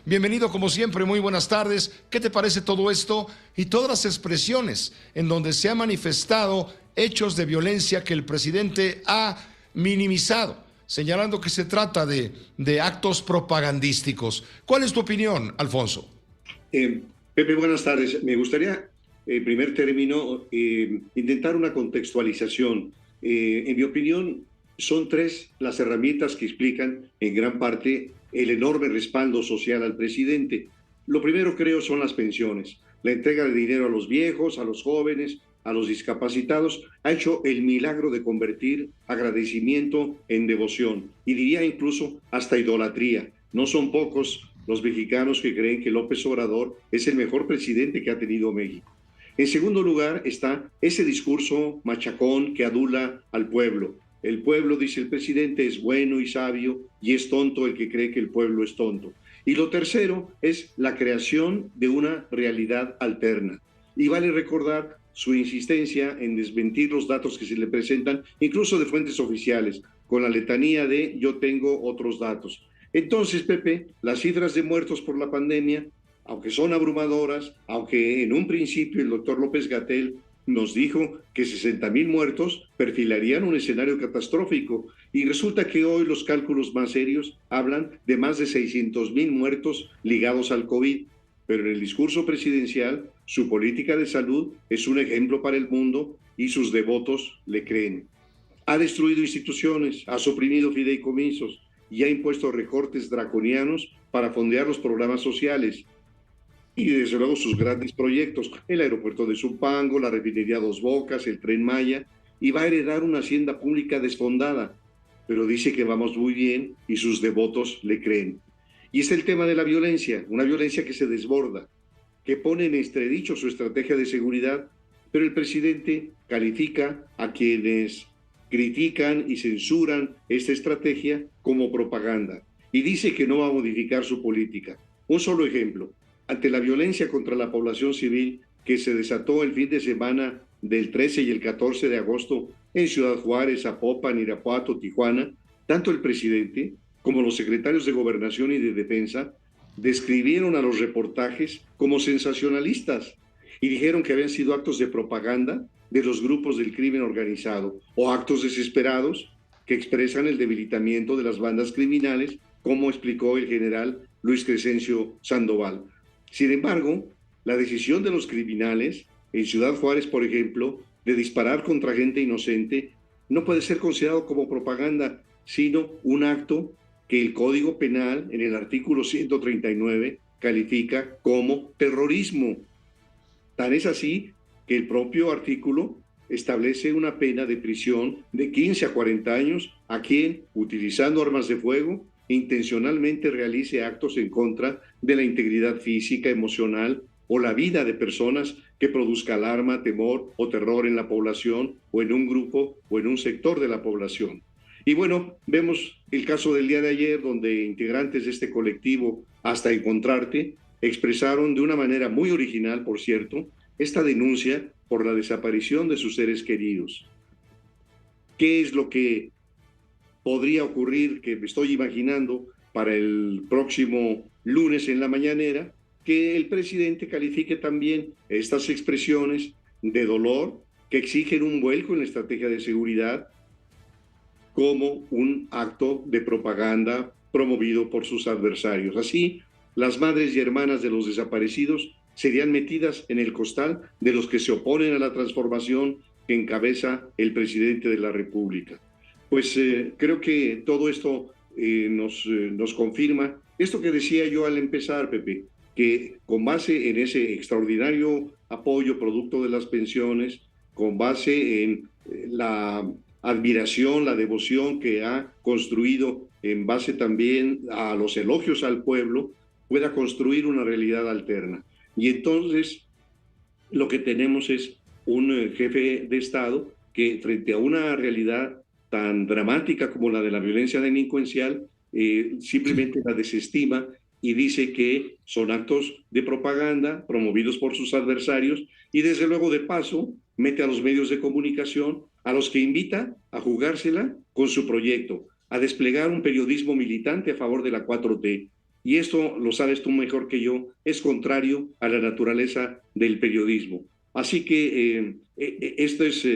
Bienvenido como siempre, muy buenas tardes. ¿Qué te parece todo esto y todas las expresiones en donde se han manifestado hechos de violencia que el presidente ha minimizado, señalando que se trata de actos propagandísticos? ¿Cuál es tu opinión, Alfonso? Pepe, buenas tardes. Me gustaría, en primer término, intentar una contextualización. En mi opinión, son tres las herramientas que explican en gran parte el enorme respaldo social al presidente. Lo primero, creo, son las pensiones. La entrega de dinero a los viejos, a los jóvenes, a los discapacitados, ha hecho el milagro de convertir agradecimiento en devoción y diría incluso hasta idolatría. No son pocos los mexicanos que creen que López Obrador es el mejor presidente que ha tenido México. En segundo lugar está ese discurso machacón que adula al pueblo. El pueblo, dice el presidente, es bueno y sabio y es tonto el que cree que el pueblo es tonto. Y lo tercero es la creación de una realidad alterna. Y vale recordar su insistencia en desmentir los datos que se le presentan, incluso de fuentes oficiales, con la letanía de yo tengo otros datos. Entonces, Pepe, las cifras de muertos por la pandemia, aunque son abrumadoras, aunque en un principio el doctor López-Gatell nos dijo que 60,000 muertos perfilarían un escenario catastrófico, y resulta que hoy los cálculos más serios hablan de más de 600,000 muertos ligados al COVID, pero en el discurso presidencial su política de salud es un ejemplo para el mundo y sus devotos le creen. Ha destruido instituciones, ha suprimido fideicomisos y ha impuesto recortes draconianos para fondear los programas sociales y desde luego sus grandes proyectos, el aeropuerto de Zumpango, la refinería Dos Bocas, el Tren Maya, y va a heredar una hacienda pública desfondada, pero dice que vamos muy bien y sus devotos le creen. Y es el tema de la violencia, una violencia que se desborda, que pone en entredicho su estrategia de seguridad, pero el presidente califica a quienes critican y censuran esta estrategia como propaganda y dice que no va a modificar su política. Un solo ejemplo: ante la violencia contra la población civil que se desató el fin de semana del 13 y el 14 de agosto en Ciudad Juárez, Zapopan, Irapuato, Tijuana, tanto el presidente como los secretarios de Gobernación y de Defensa describieron a los reportajes como sensacionalistas y dijeron que habían sido actos de propaganda de los grupos del crimen organizado o actos desesperados que expresan el debilitamiento de las bandas criminales, como explicó el general Luis Crescencio Sandoval. Sin embargo, la decisión de los criminales en Ciudad Juárez, por ejemplo, de disparar contra gente inocente, no puede ser considerado como propaganda, sino un acto que el Código Penal, en el artículo 139, califica como terrorismo. Tan es así que el propio artículo establece una pena de prisión de 15 a 40 años a quien, utilizando armas de fuego, intencionalmente realice actos en contra de la integridad física, emocional o la vida de personas que produzca alarma, temor o terror en la población o en un grupo o en un sector de la población. Y bueno, vemos el caso del día de ayer, donde integrantes de este colectivo Hasta Encontrarte expresaron de una manera muy original, por cierto, esta denuncia por la desaparición de sus seres queridos. ¿Qué es lo que podría ocurrir, que me estoy imaginando, para el próximo lunes en la mañanera? Que el presidente califique también estas expresiones de dolor que exigen un vuelco en la estrategia de seguridad como un acto de propaganda promovido por sus adversarios. Así, las madres y hermanas de los desaparecidos serían metidas en el costal de los que se oponen a la transformación que encabeza el presidente de la República. Pues creo que todo esto nos confirma esto que decía yo al empezar, Pepe, que con base en ese extraordinario apoyo producto de las pensiones, con base en la admiración, la devoción que ha construido en base también a los elogios al pueblo, pueda construir una realidad alterna. Y entonces lo que tenemos es un jefe de Estado que, frente a una realidad tan dramática como la de la violencia delincuencial, simplemente la desestima y dice que son actos de propaganda promovidos por sus adversarios, y desde luego de paso mete a los medios de comunicación, a los que invita a jugársela con su proyecto, a desplegar un periodismo militante a favor de la 4T. y esto lo sabes tú mejor que yo, es contrario a la naturaleza del periodismo. Así que esta es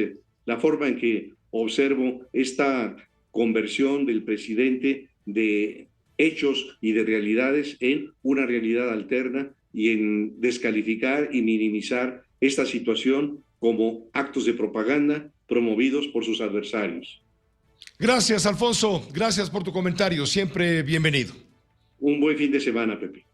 la forma en que observo esta conversión del presidente de hechos y de realidades en una realidad alterna y en descalificar y minimizar esta situación como actos de propaganda promovidos por sus adversarios. Gracias, Alfonso. Gracias por tu comentario. Siempre bienvenido. Un buen fin de semana, Pepe.